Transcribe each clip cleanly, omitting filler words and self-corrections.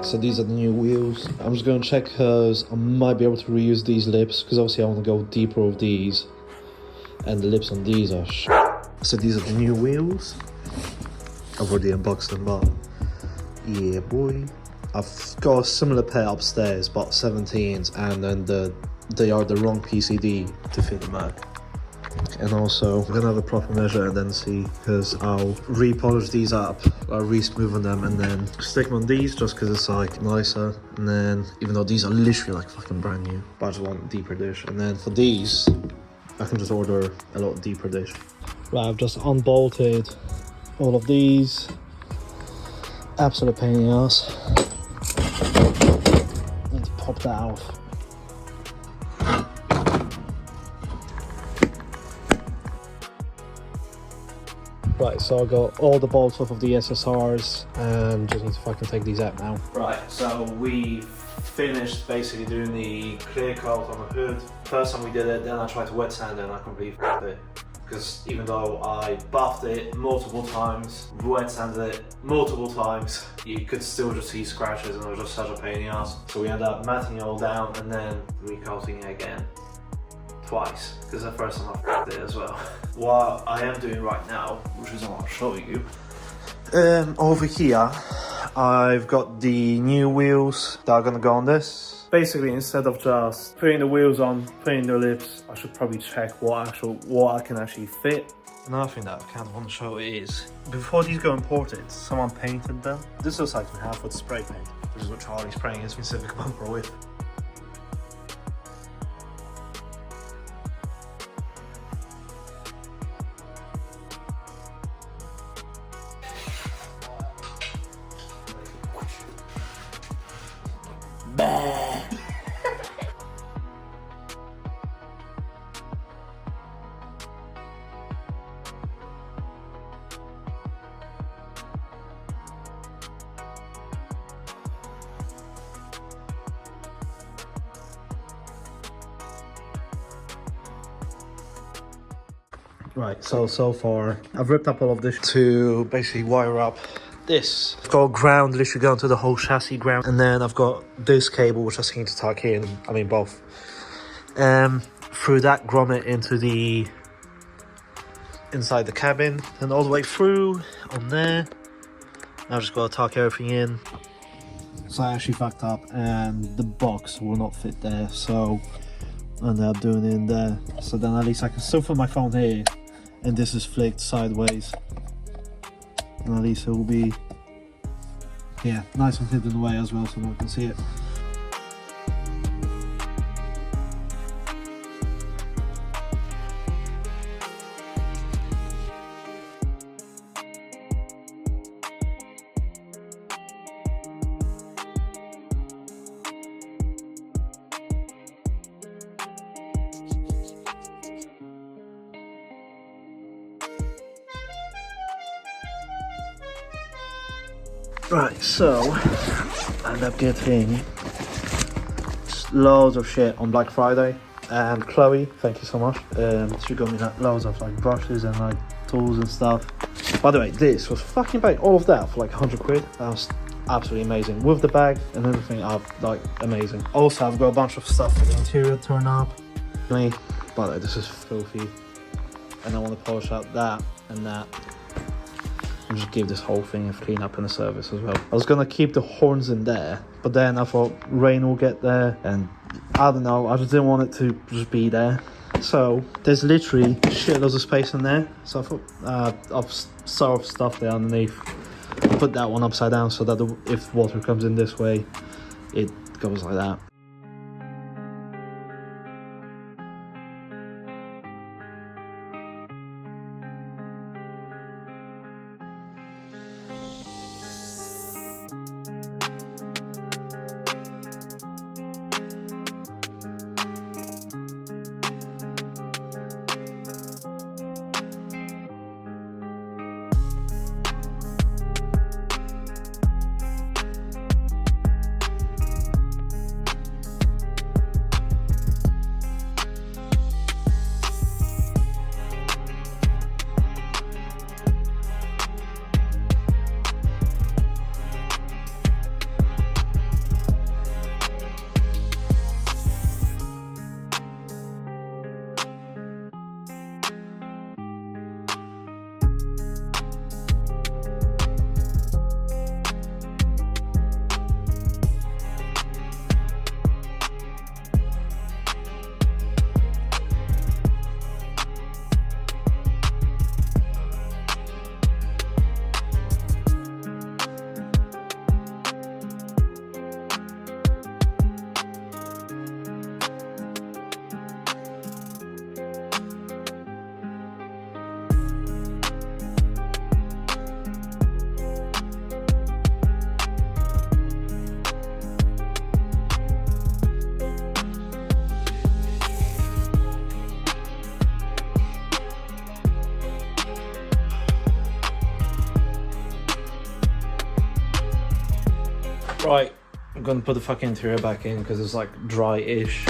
So these are the new wheels. I'm just gonna check because I might be able to reuse these lips because obviously I want to go deeper with these, and the lips on these are So these are the new wheels. I've already unboxed them, but yeah boy. I've got a similar pair upstairs, but 17s, and then they are the wrong PCD to fit the Mac. And also, I'm gonna have a proper measure and then see, because I'll re-polish these up, I'll re-smoothen them and then stick them on these just because it's like nicer. And then, even though these are literally like fucking brand new, but I just want a deeper dish. And then for these, I can just order a lot deeper dish. Right, I've just unbolted all of these. Absolute pain in the ass. Need to pop that off. Right, so I got all the bolts off of the SSRs and just need to fucking take these out now. Right, so we finished basically doing the clear coat on the hood. First time we did it, then I tried to wet sand it and I completely f***ed it. Because even though I buffed it multiple times, wet sanded it multiple times, you could still just see scratches and it was just such a pain in the ass. So we ended up matting it all down and then recoating it again. Twice, because the first time I f***ed it as well. What I am doing right now, which is what I'll show you. Over here, I've got the new wheels that are gonna go on this. Basically, instead of just putting the wheels on, putting the lips, I should probably check what I can actually fit. Another thing that I kind of want to show is, before these go imported, someone painted them. This looks like half with spray paint. This is what Charlie's spraying his Civic bumper with. Right, so far I've ripped up all of this to basically wire up this. I've got ground literally going to the whole chassis ground, and then I've got this cable which I just need to tuck in, I mean both, through that grommet into the inside the cabin and all the way through on there. Now I've just got to tuck everything in. So I actually fucked up and the box will not fit there, so I ended up doing it in there. So then at least I can still put my phone here and this is flicked sideways, and at least it will be, yeah, nice and hidden away as well so no one can see it. Right, so I ended up getting loads of shit on Black Friday, and Chloe, thank you so much. She got me like loads of like brushes and like tools and stuff. By the way, this was fucking bang, all of that for like 100 quid. That was absolutely amazing with the bag and everything up, like amazing. Also, I've got a bunch of stuff for the interior turn up. By the way, this is filthy, and I want to polish out that and that. And just give this whole thing a clean up in the service as well. I was gonna keep the horns in there, but then I thought rain will get there, and I don't know, I just didn't want it to just be there. So there's literally shitloads of space in there. So I thought I've sort of stuff there underneath. Put that one upside down so that if water comes in this way, it goes like that. Right, I'm gonna put the fucking interior back in because it's like dry-ish.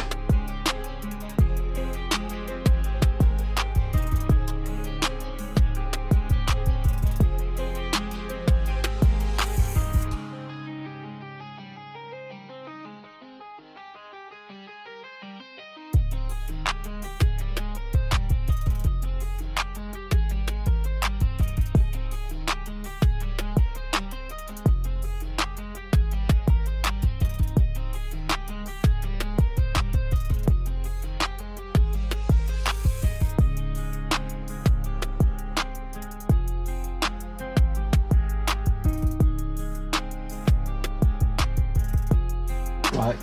Right,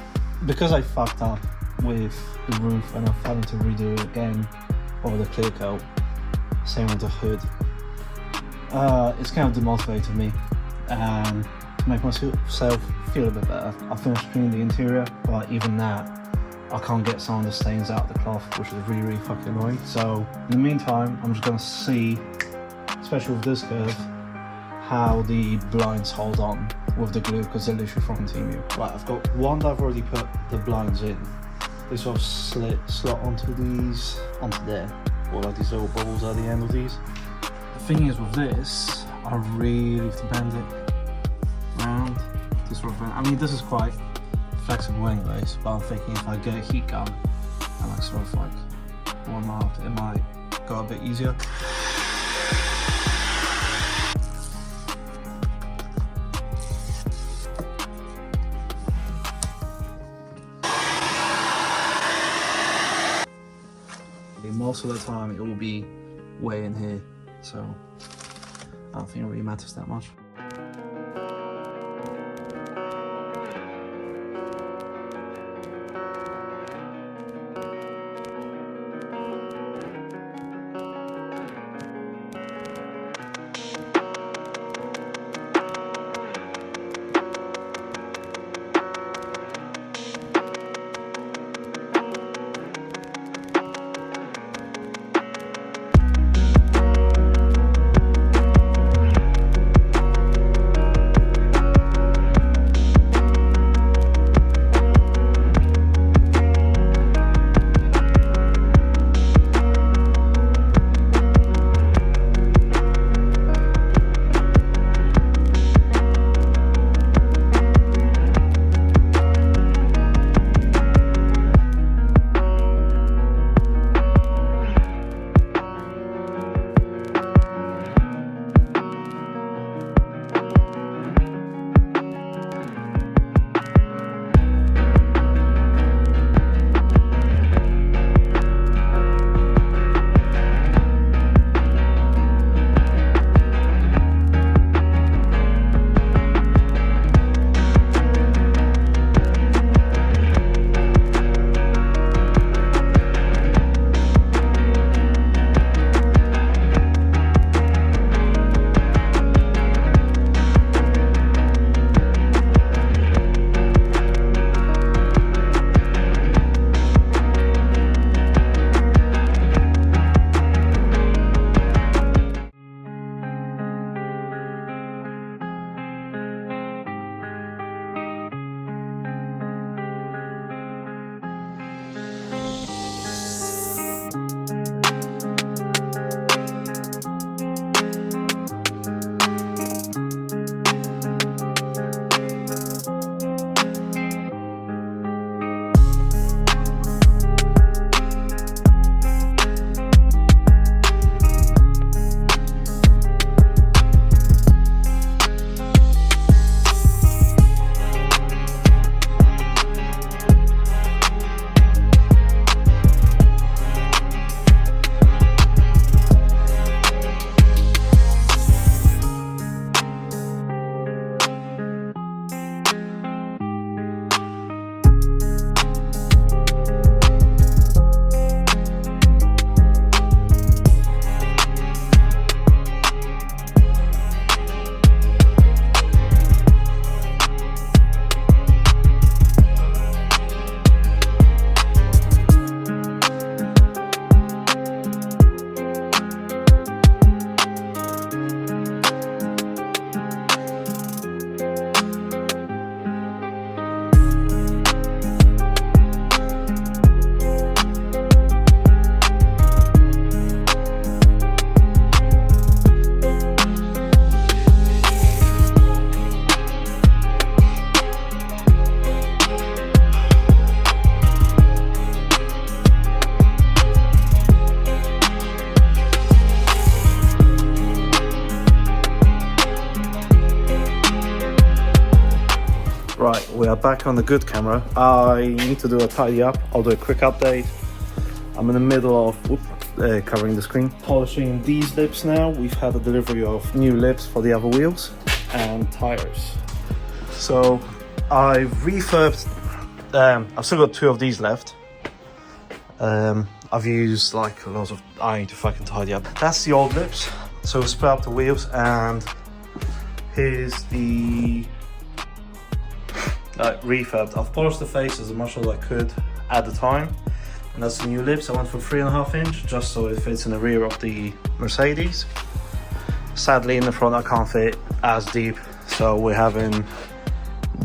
because I fucked up with the roof and I'm having to redo it again over the clear coat, same with the hood, it's kind of demotivated me, and to make myself feel a bit better, I finished cleaning the interior, but even that, I can't get some of the stains out of the cloth, which is really fucking annoying. So in the meantime, I'm just gonna see, especially with this curve, how the blinds hold on with the glue, because they're literally from Temp. Right, I've got one that I've already put the blinds in. This sort of slot onto there, or like these little bubbles at the end of these. The thing is with this, I really have to bend it around to sort of bend. I mean, this is quite flexible anyways, but I'm thinking if I get a heat gun and like sort of like warm out, it might go a bit easier. Most of the time it will be way in here, so I don't think it really matters that much. Right, we are back on the good camera. I need to do a tidy up. I'll do a quick update. I'm in the middle of covering the screen. Polishing these lips now. We've had a delivery of new lips for the other wheels and tires. So I've refurbed, I've still got 2 of these left. I've used like lots of, I need to fucking tidy up. That's the old lips. So we split up the wheels, and here's the refurbed. I've polished the faces as much as I could at the time, and that's the new lips. I went for 3.5 inch just so it fits in the rear of the Mercedes. Sadly in the front I can't fit as deep, so we're having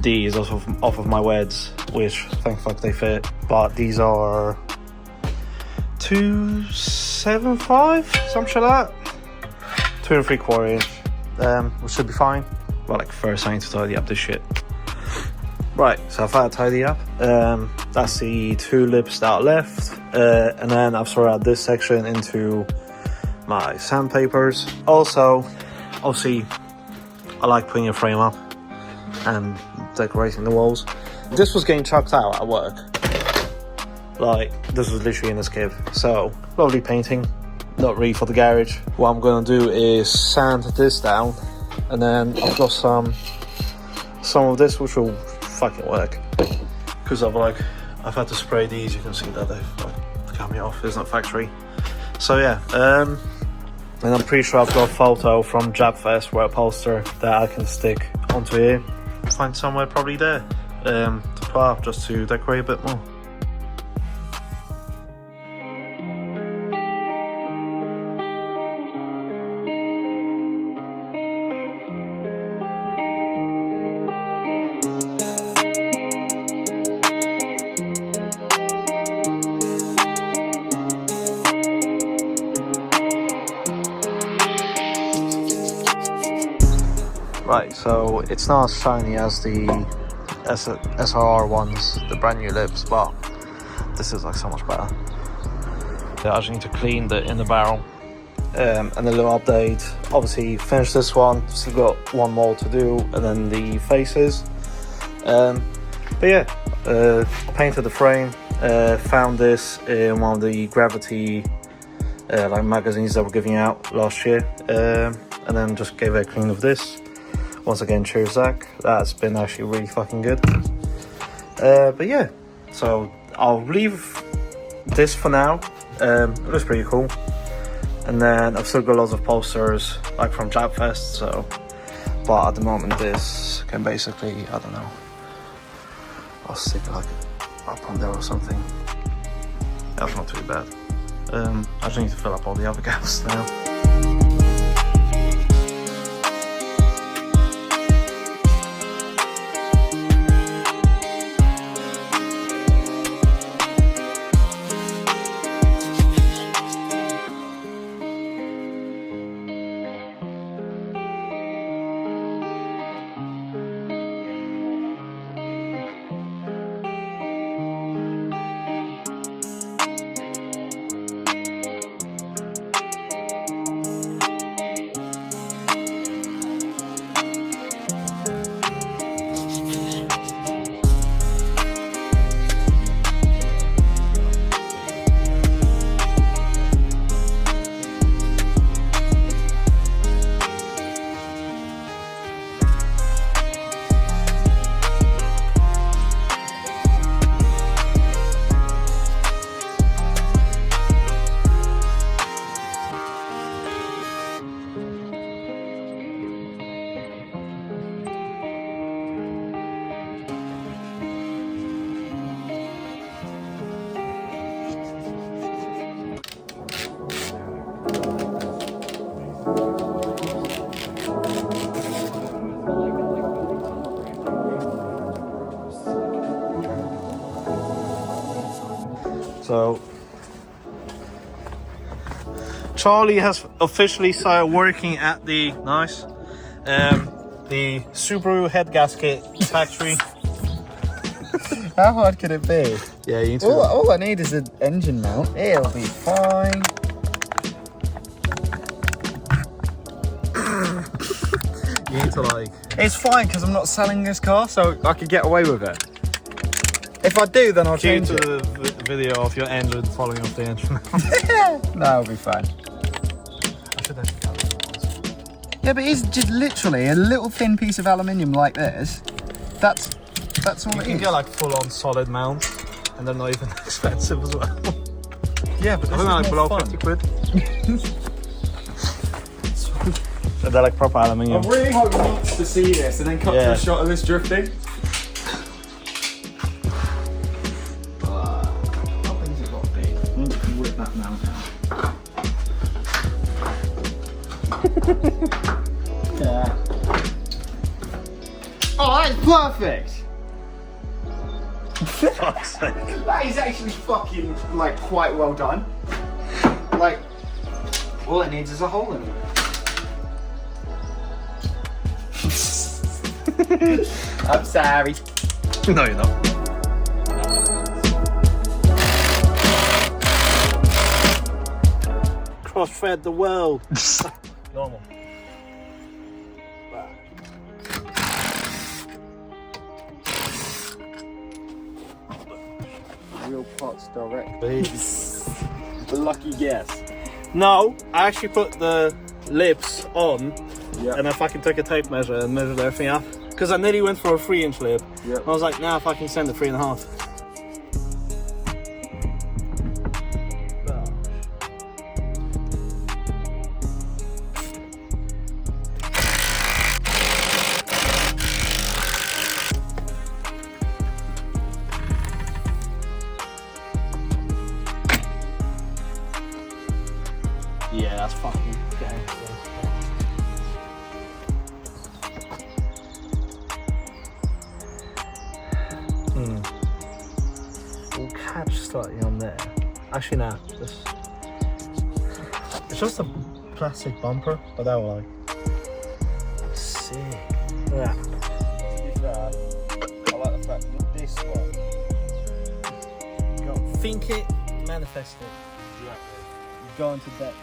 these off of my weds, which thank fuck they fit. But these are 275, something like that. 2 3/4 inch, which should be fine. But like first I need to tidy up this shit. Right, so I've had to tidy up. That's the 2 lips that are left, and then I've sorted out this section into my sandpapers. Also, obviously, I like putting a frame up and decorating the walls. This was getting chucked out at work. Like, this was literally in the skip. So, lovely painting, not really for the garage. What I'm gonna do is sand this down, and then I've got some of this which will fucking work, because I've had to spray these. You can see that they've like cut me off. It's not factory. So yeah, and I'm pretty sure I've got a photo from Jabfest where a poster that I can stick onto here. Find somewhere probably there to put up just to decorate a bit more. Right, so it's not as shiny as the SSR ones, the brand new lips, but this is like so much better. I just need to clean the inner barrel, and a little update. Obviously finished this one, still got 1 more to do, and then the faces. But yeah, painted the frame, found this in one of the Gravity like magazines that were giving out last year, and then just gave it a clean of this. Once again, cheers Zach, that's been actually really fucking good. But yeah, so I'll leave this for now. It looks pretty cool. And then I've still got lots of posters like from Jabfest, so, but at the moment this can basically, I don't know, I'll stick it like up on there or something. That's not too bad. I just need to fill up all the other gaps now. So Charlie has officially started working at the the Subaru head gasket factory. How hard could it be? Yeah, you need to. All I need is an engine mount. It'll be fine. You need to like... It's fine because I'm not selling this car, so I could get away with it. If I do, then I'll Cue change to it. the video of your engine falling off the engine. No, it'll be fine. I should actually cut it. Yeah, but it's just literally a little thin piece of aluminium like this. That's all You it can is. get like full-on solid mounts, and they're not even expensive as well. Yeah, but I this think they're like is below more 50 fun. quid. They're like proper aluminium. I really hope not to see this and then cut to Yeah. a shot of this drifting. Whip that mount out. Yeah. Oh, that's perfect! Fuck's sake. That is actually fucking, like, quite well done. Like, all it needs is a hole in it. I'm sorry. No, you're not. Cross-fed the world. Normal. Real parts direct. Please. Lucky guess. No, I actually put the lips on, Yeah. and I fucking took a tape measure and measured everything up. Because I nearly went for a 3-inch lip. Yeah. I was like, nah, if I can send it 3.5. Yeah, that's fucking okay. We'll catch slightly on there. Actually, nah. It's just a plastic bumper, but that will like. Sick. Yeah. To be fair, I like the fact that this one. You got think it, manifest it. Exactly. You go into debt.